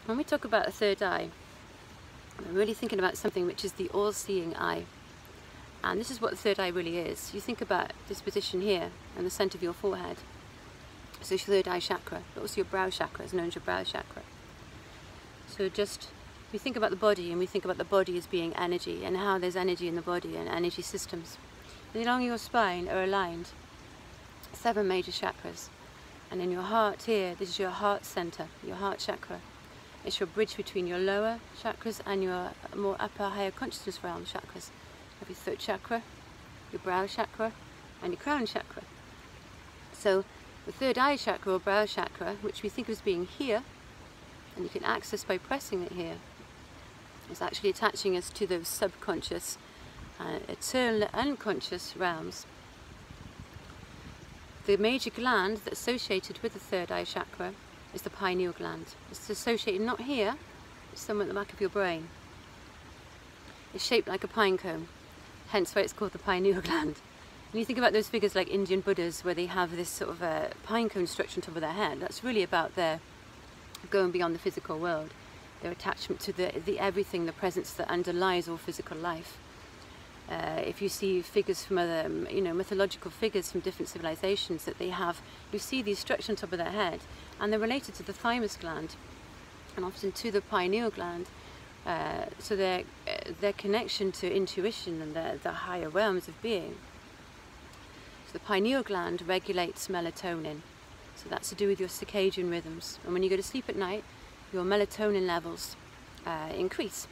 When we talk about a third eye, we're really thinking about something which is the all-seeing eye. And this is what the third eye really is. You think about this position here in the center of your forehead. So your third eye chakra, but also your brow chakra is known as your brow chakra. So just, we think about the body, and we think about the body as being energy, and how there's energy in the body and energy systems. And along your spine are aligned 7 major chakras. And in your heart here, this is your heart center, your heart chakra. It's your bridge between your lower chakras and your more upper, higher consciousness realm chakras. You have your throat chakra, your brow chakra, and your crown chakra. So the third eye chakra or brow chakra, which we think of as being here, and you can access by pressing it here, is actually attaching us to those subconscious, eternal, unconscious realms. The major gland that's associated with the third eye chakra is the pineal gland. It's associated not here, it's somewhere at the back of your brain. It's shaped like a pine cone, hence why it's called the pineal gland. And you think about those figures like Indian Buddhas, where they have this sort of a pine cone structure on top of their head. That's really about their going beyond the physical world, their attachment to the everything, the presence that underlies all physical life. If you see figures from other, mythological figures from different civilizations that they have, you see these structures on top of their head, and they're related to the thymus gland, and often to the pineal gland. So their connection to intuition and the higher realms of being. So the pineal gland regulates melatonin. So that's to do with your circadian rhythms. And when you go to sleep at night, your melatonin levels increase.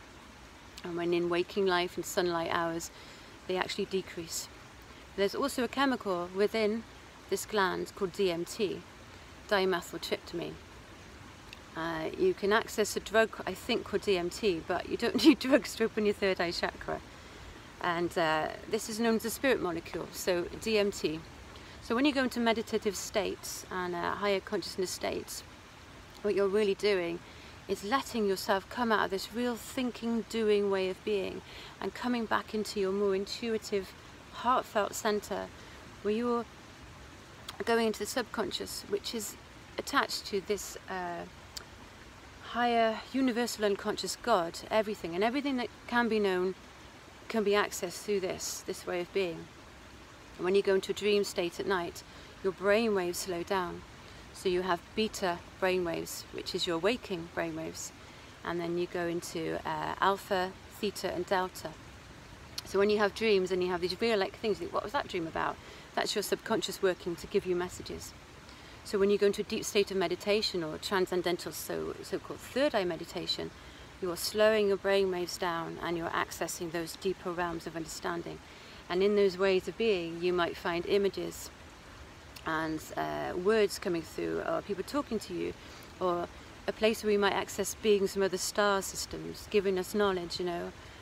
And when in waking life and sunlight hours, they actually decrease. There's also a chemical within this gland called DMT, dimethyltryptamine. You can access a drug, I think, called DMT, but you don't need drugs to open your third eye chakra. And this is known as the spirit molecule, so DMT. So when you go into meditative states and higher consciousness states, what you're really doing is letting yourself come out of this real thinking, doing way of being, and coming back into your more intuitive, heartfelt center, where you're going into the subconscious, which is attached to this higher, universal, unconscious God, everything. And everything that can be known can be accessed through this way of being. And when you go into a dream state at night, your brain waves slow down. So you have beta brainwaves, which is your waking brainwaves, and then you go into alpha, theta, and delta. So when you have dreams and you have these real-like things, you think, what was that dream about? That's your subconscious working to give you messages. So when you go into a deep state of meditation or transcendental, so-called third eye meditation, you are slowing your brainwaves down and you're accessing those deeper realms of understanding. And in those ways of being, you might find images and words coming through, or people talking to you, or a place where we might access beings from other star systems, giving us knowledge,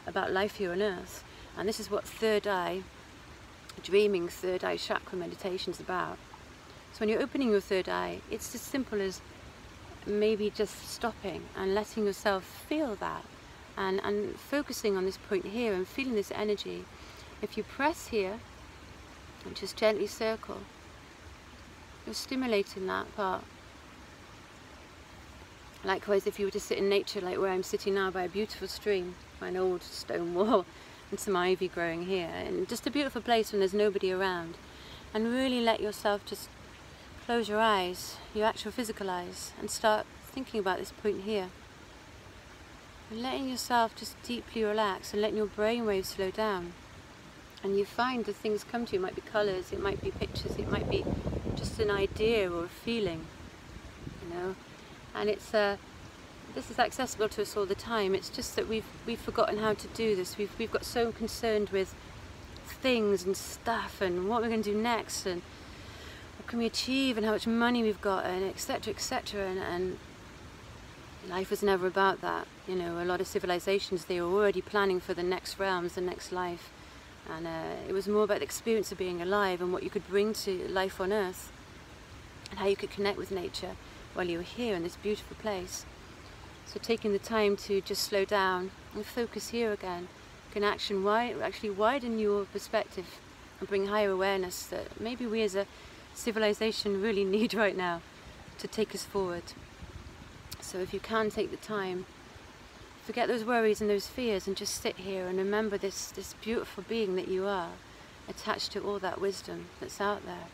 about life here on Earth. And this is what third eye, dreaming third eye chakra meditation is about. So when you're opening your third eye, it's as simple as maybe just stopping and letting yourself feel that, and focusing on this point here and feeling this energy. If you press here and just gently circle, you're stimulating that part. Likewise, if you were to sit in nature, like where I'm sitting now by a beautiful stream, by an old stone wall, and some ivy growing here, and just a beautiful place when there's nobody around, and really let yourself just close your eyes, your actual physical eyes, and start thinking about this point here. And letting yourself just deeply relax and letting your brainwaves slow down. And you find the things come to you. It might be colours, it might be pictures, it might be just an idea or a feeling, And it's this is accessible to us all the time. It's just that we've forgotten how to do this. We've got so concerned with things and stuff and what we're going to do next and what can we achieve and how much money we've got and etc, etc. And life was never about that. A lot of civilizations, they were already planning for the next realms, the next life. And it was more about the experience of being alive and what you could bring to life on Earth and how you could connect with nature while you were here in this beautiful place. So taking the time to just slow down and focus here again can actually widen your perspective and bring higher awareness that maybe we as a civilization really need right now to take us forward. So if you can take the time, forget those worries and those fears and just sit here and remember this beautiful being that you are, attached to all that wisdom that's out there.